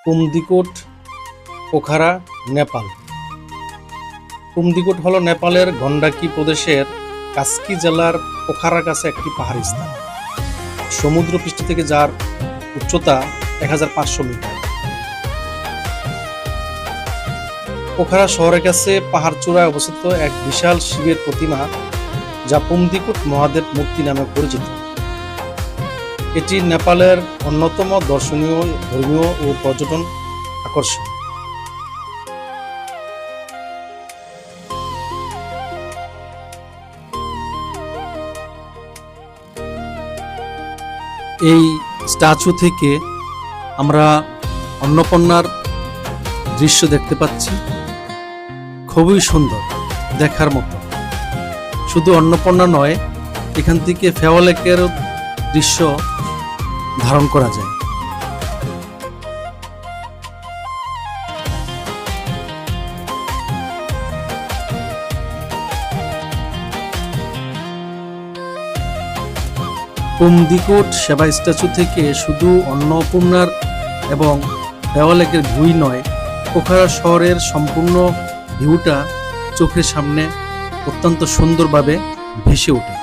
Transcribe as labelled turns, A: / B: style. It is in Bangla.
A: কুমদিকোট, পোখারা, নেপাল। কুমদিকোট হল নেপালের গন্ডাকি প্রদেশের কাস্কি জেলার পোখারার কাছে একটি পাহাড়ি স্থান, সমুদ্রপৃষ্ঠ থেকে যার উচ্চতা 1500 মিটার। পোখারা শহরের কাছে পাহাড় চূড়ায় অবস্থিত এক বিশাল শিবের প্রতিমা, যা কুমদিকোট মহাদেব মূর্তি নামে পরিচিত। এটি নেপালের অন্যতম দর্শনীয়, ধর্মীয় ও পর্যটন আকর্ষণ। এই স্ট্যাচু থেকে আমরা অন্নপূর্ণার দৃশ্য দেখতে পাচ্ছি, খুবই সুন্দর, দেখার মতো। শুধু অন্নপূর্ণা নয়, এখান থেকে ফেওয়া লেকের দৃশ্য ধারণ করা যায়। কুমদিকোট সেবা স্ট্যাচু থেকে শুধু অন্নপূর্ণার এবং ফেওয়া লেকের ভিউই নয়, পোখারা শহরের সম্পূর্ণ ভিউটা চোখের সামনে অত্যন্ত সুন্দরভাবে ভেসে ওঠে।